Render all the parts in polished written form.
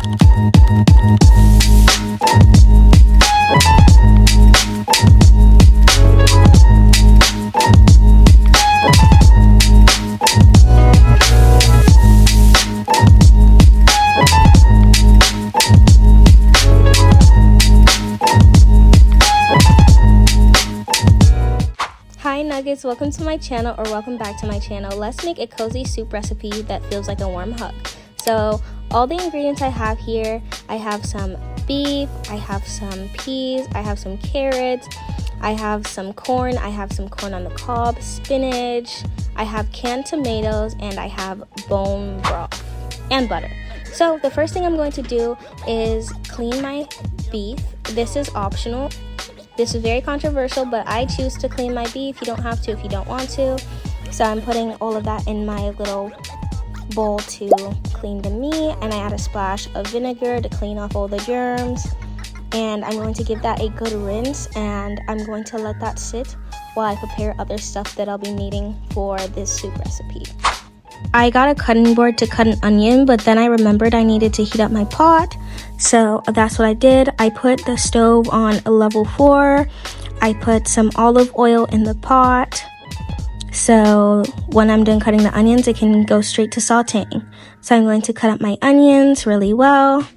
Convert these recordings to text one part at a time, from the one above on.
Hi nuggets, welcome to my channel, or welcome back to my channel. Let's make a cozy soup recipe that feels like a warm hug. So all the ingredients I have here, I have some beef, I have some peas, I have some carrots, I have some corn, I have some corn on the cob, spinach, I have canned tomatoes, and I have bone broth and butter. So the first thing I'm going to do is clean my beef. This is optional. This is very controversial, but I choose to clean my beef. You don't have to if you don't want to. So I'm putting all of that in my little bowl to clean the meat, and I add a splash of vinegar to clean off all the germs. And I'm going to give that a good rinse, and I'm going to let that sit while I prepare other stuff that I'll be needing for this soup recipe. I got a cutting board to cut an onion, but then I remembered I needed to heat up my pot. So that's what I did. I put the stove on level 4. I put some olive oil in the pot. So when I'm done cutting the onions, it can go straight to sauteing. So I'm going to cut up my onions really well.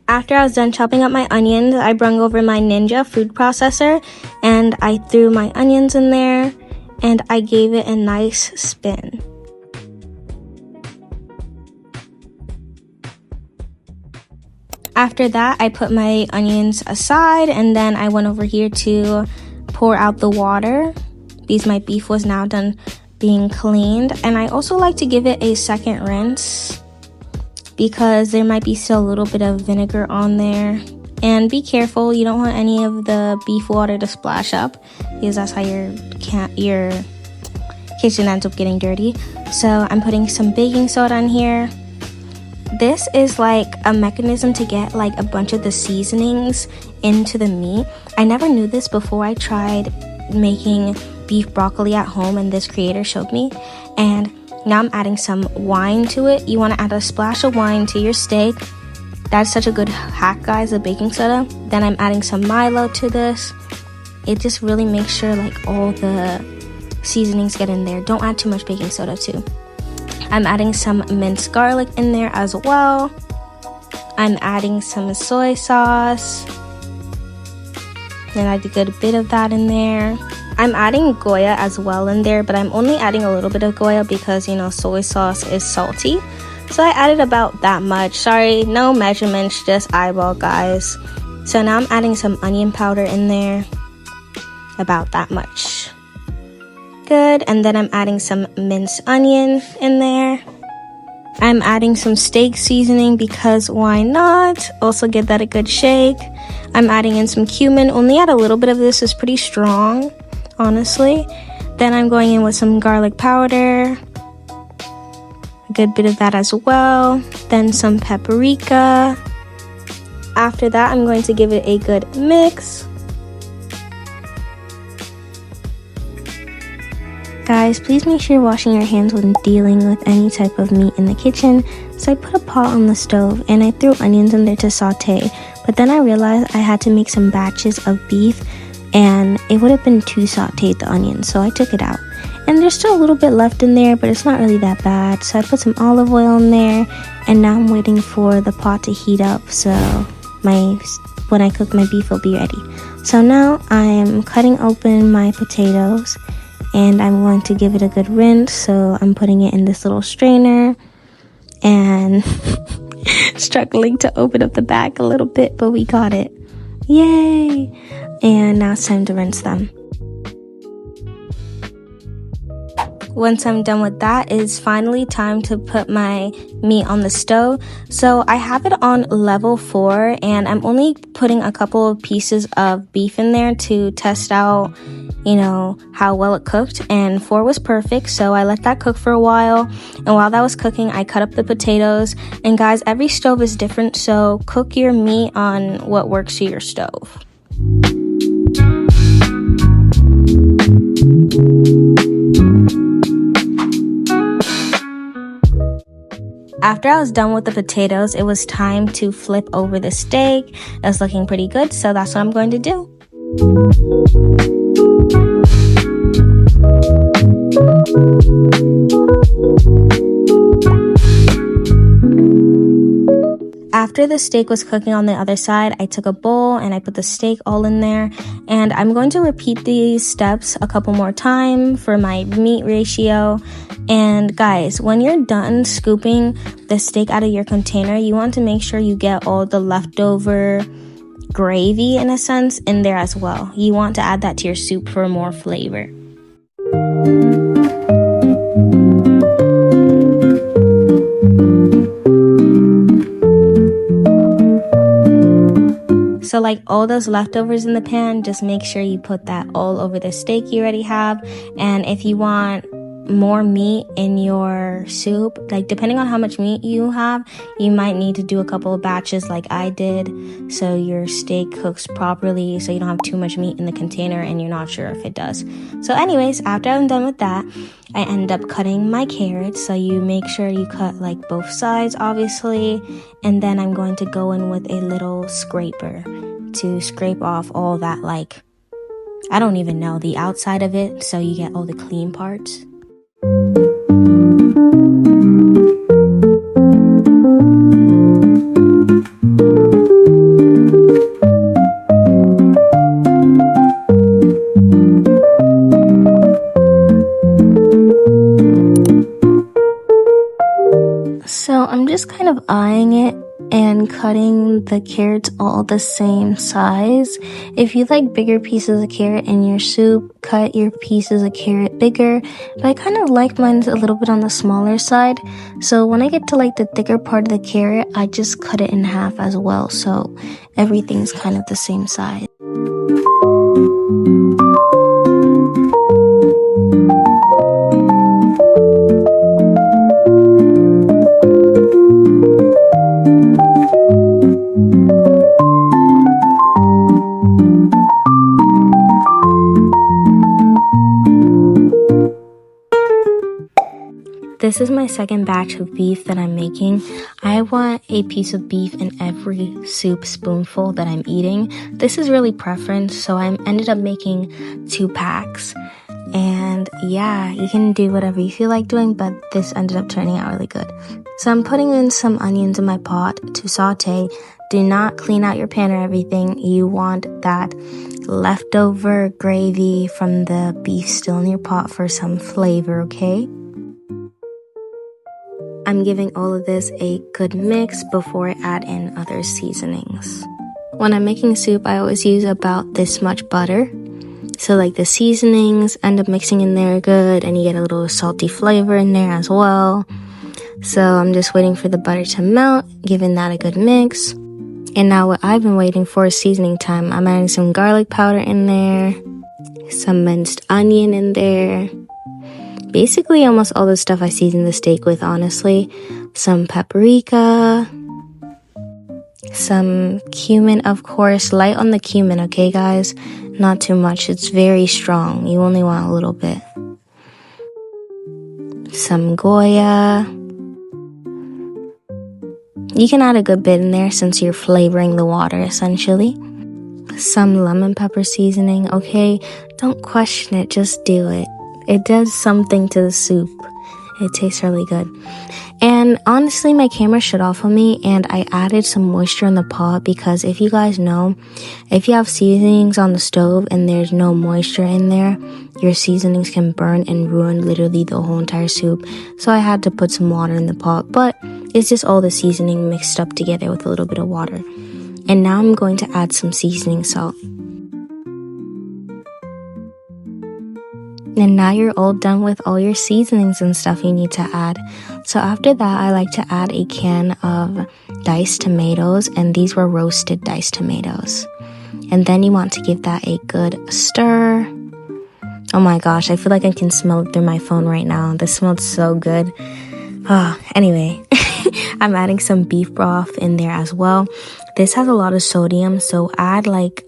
After I was done chopping up my onions, I brung over my Ninja food processor and I threw my onions in there and I gave it a nice spin. After that, I put my onions aside and then I went over here to pour out the water because my beef was now done being cleaned. And I also like to give it a second rinse because there might be still a little bit of vinegar on there. And be careful, you don't want any of the beef water to splash up because that's how your kitchen ends up getting dirty. So I'm putting some baking soda in here. This is like a mechanism to get like a bunch of the seasonings into the meat. I never knew this before I tried making beef broccoli at home and this creator showed me. And now I'm adding some wine to it. You want to add a splash of wine to your steak. That's such a good hack, guys, the baking soda. Then I'm adding some Milo to this. It just really makes sure like all the seasonings get in there. Don't add too much baking soda too. I'm adding some minced garlic in there as well. I'm adding some soy sauce. Then I add a good bit of that in there. I'm adding Goya as well in there, but I'm only adding a little bit of Goya because, you know, soy sauce is salty. So I added about that much. Sorry, no measurements, just eyeball, guys. So now I'm adding some onion powder in there. About that much. Good, and then I'm adding some minced onion in there. I'm adding some steak seasoning because why not? Also give that a good shake. I'm adding in some cumin. Only add a little bit of this, is pretty strong, honestly. Then I'm going in with some garlic powder. A good bit of that as well. Then some paprika. After that, I'm going to give it a good mix. Guys, please make sure you're washing your hands when dealing with any type of meat in the kitchen. So I put a pot on the stove and I threw onions in there to saute. But then I realized I had to make some batches of beef and it would have been too sauteed, the onions, so I took it out. And there's still a little bit left in there, but it's not really that bad. So I put some olive oil in there and now I'm waiting for the pot to heat up so when I cook my beef will be ready. So now I'm cutting open my potatoes and I'm going to give it a good rinse. So I'm putting it in this little strainer and struggling to open up the bag a little bit, but we got it. Yay! And now it's time to rinse them. Once I'm done with that, it's finally time to put my meat on the stove. So I have it on level 4 and I'm only putting a couple of pieces of beef in there to test out, you know, how well it cooked, and 4 was perfect. So I let that cook for a while, and while that was cooking I cut up the potatoes. And guys, every stove is different, so cook your meat on what works to your stove. After I was done with the potatoes, it was time to flip over the steak. It was looking pretty good, so that's what I'm going to do. After the steak was cooking on the other side, I took a bowl and I put the steak all in there. And I'm going to repeat these steps a couple more times for my meat ratio. And guys, when you're done scooping the steak out of your container, you want to make sure you get all the leftover gravy, in a sense, in there as well. You want to add that to your soup for more flavor. So like all those leftovers in the pan, just make sure you put that all over the steak you already have. And if you want more meat in your soup, like depending on how much meat you have, you might need to do a couple of batches like I did, so your steak cooks properly, so you don't have too much meat in the container and you're not sure if it does. So anyways, after I'm done with that, I end up cutting my carrots. So you make sure you cut like both sides, obviously, and then I'm going to go in with a little scraper to scrape off all that, like, I don't even know, the outside of it, so you get all the clean parts. So I'm just kind of eyeing it and cutting the carrots all the same size. If you like bigger pieces of carrot in your soup, cut your pieces of carrot bigger. But I kind of like mine a little bit on the smaller side. So when I get to like the thicker part of the carrot, I just cut it in half as well. So everything's kind of the same size. This is my second batch of beef that I'm making. I want a piece of beef in every soup spoonful that I'm eating. This is really preference, so I ended up making 2 packs. And yeah, you can do whatever you feel like doing, but this ended up turning out really good. So I'm putting in some onions in my pot to saute. Do not clean out your pan or everything. You want that leftover gravy from the beef still in your pot for some flavor, okay? I'm giving all of this a good mix before I add in other seasonings. When I'm making soup, I always use about this much butter. So like the seasonings end up mixing in there good, and you get a little salty flavor in there as well. So I'm just waiting for the butter to melt, giving that a good mix. And now what I've been waiting for is seasoning time. I'm adding some garlic powder in there, some minced onion in there. Basically almost all the stuff I season the steak with, honestly. Some paprika, some cumin, of course. Light on the cumin, okay, guys? Not too much. It's very strong. You only want a little bit. Some Goya. You can add a good bit in there since you're flavoring the water, essentially. Some lemon pepper seasoning, okay? Don't question it, just do it. It does something to the soup. It tastes really good. And honestly, my camera shut off on me, and I added some moisture in the pot because if you guys know, if you have seasonings on the stove and there's no moisture in there, your seasonings can burn and ruin literally the whole entire soup. So I had to put some water in the pot, but it's just all the seasoning mixed up together with a little bit of water. And now I'm going to add some seasoning salt. And now you're all done with all your seasonings and stuff you need to add. So after that, I like to add a can of diced tomatoes, and these were roasted diced tomatoes. And then you want to give that a good stir. Oh my gosh, I feel like I can smell it through my phone right now. This smells so good. Anyway, I'm adding some beef broth in there as well. This has a lot of sodium, so add like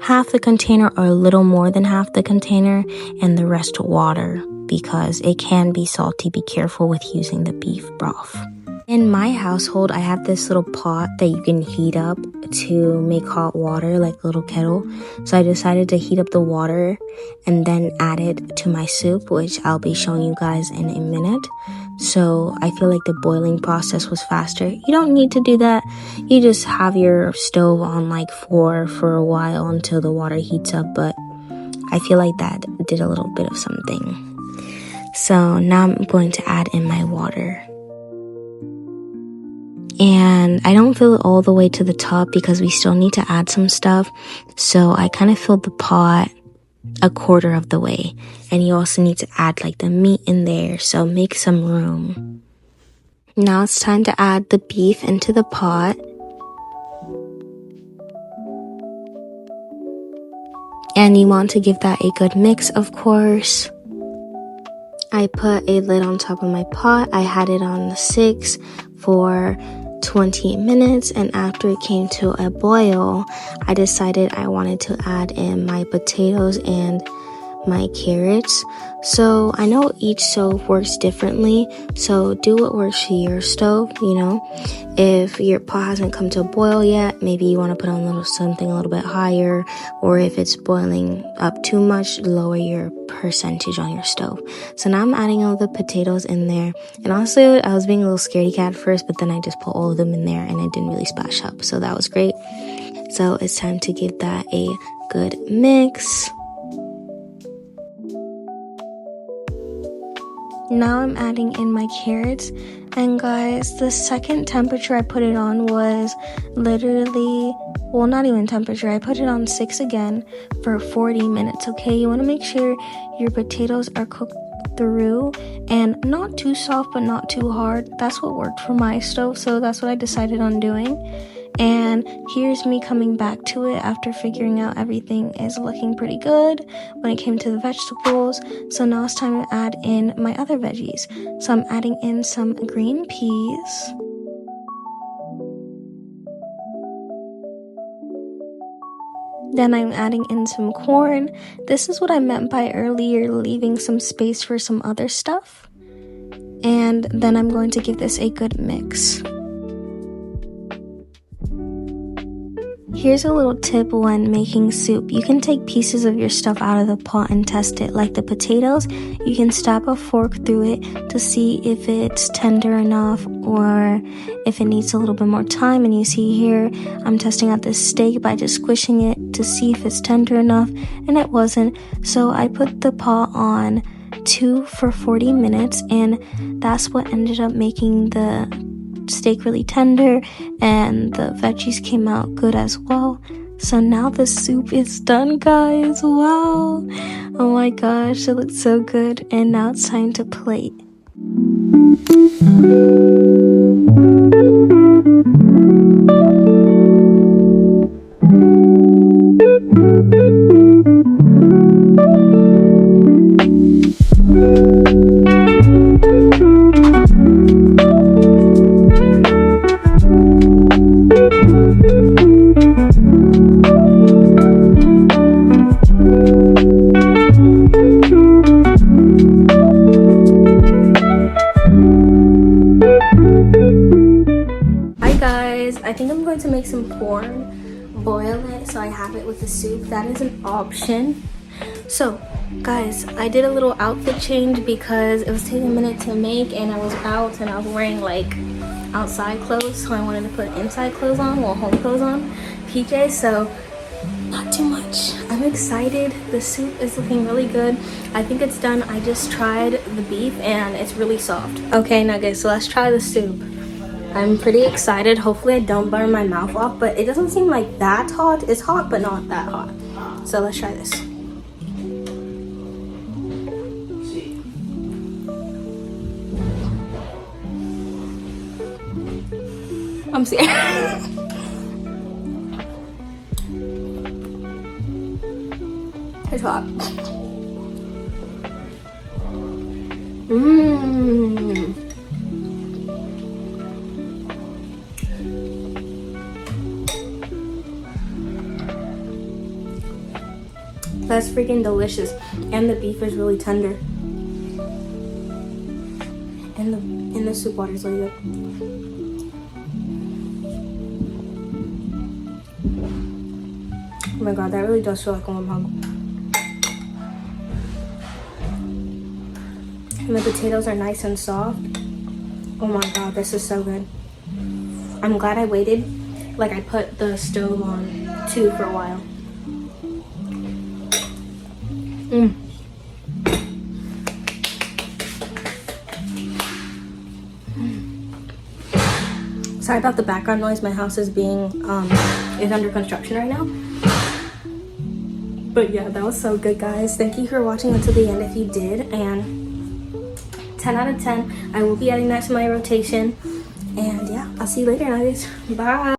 half the container or a little more than half the container, and the rest water. because it can be salty. Be careful with using the beef broth. In my household, I have this little pot that you can heat up to make hot water, like a little kettle. So I decided to heat up the water and then add it to my soup, which I'll be showing you guys in a minute. So I feel like the boiling process was faster. You don't need to do that. You just have your stove on like 4 for a while until the water heats up, but I feel like that did a little bit of something. So now I'm going to add in my water. And I don't fill it all the way to the top because we still need to add some stuff. So I kind of filled the pot a quarter of the way. And you also need to add like the meat in there. So make some room. Now it's time to add the beef into the pot. And you want to give that a good mix, of course. I put a lid on top of my pot. I had it on the 6 for 20 minutes, and after it came to a boil, I decided I wanted to add in my potatoes and my carrots. So I know each stove works differently, so do what works for your stove, you know. If your pot hasn't come to a boil yet, maybe you want to put on something a little bit higher, or if it's boiling up too much, lower your percentage on your stove. So now I'm adding all the potatoes in there, and honestly I was being a little scaredy cat at first, but then I just put all of them in there and it didn't really splash up, so that was great. So it's time to give that a good mix. Now I'm adding in my carrots, and guys, the second temperature I put it on was literally, well, not even temperature, I put it on 6 again for 40 minutes, okay? You want to make sure your potatoes are cooked through and not too soft but not too hard. That's what worked for my stove, so that's what I decided on doing. And here's me coming back to it after figuring out everything is looking pretty good when it came to the vegetables. So now it's time to add in my other veggies. So I'm adding in some green peas. Then I'm adding in some corn. This is what I meant by earlier, leaving some space for some other stuff. And then I'm going to give this a good mix. Here's a little tip when making soup. You can take pieces of your stuff out of the pot and test it. Like the potatoes, you can stab a fork through it to see if it's tender enough or if it needs a little bit more time. And you see here, I'm testing out this steak by just squishing it to see if it's tender enough, and it wasn't. So I put the pot on 2 for 40 minutes, and that's what ended up making the steak really tender, and the veggies came out good as well. So now the soup is done, guys. Wow, oh my gosh, it looks so good. And now it's time to plate. I think I'm going to make some corn, boil it so I have it with the soup. That is an option. So guys, I did a little outfit change because it was taking a minute to make, and I was out and I was wearing like outside clothes, so I wanted to put inside clothes on, well, home clothes on, PJs, so not too much. I'm excited. The soup is looking really good. I think it's done. I just tried the beef and it's really soft. Okay, Nuggets, so let's try the soup. I'm pretty excited. Hopefully I don't burn my mouth off, but it doesn't seem like that hot. It's hot, but not that hot. So let's try this. I'm scared. It's hot. That's freaking delicious, and the beef is really tender. in the soup water is really good. Oh my god, that really does feel like a warm hug. And the potatoes are nice and soft. Oh my god, this is so good. I'm glad I waited. Like, I put the stove on too for a while. Sorry about the background noise. My house is is under construction right now. But yeah, that was so good, guys. Thank you for watching until the end if you did. And 10 out of 10. I will be adding that to my rotation. And yeah, I'll see you later, guys. Bye.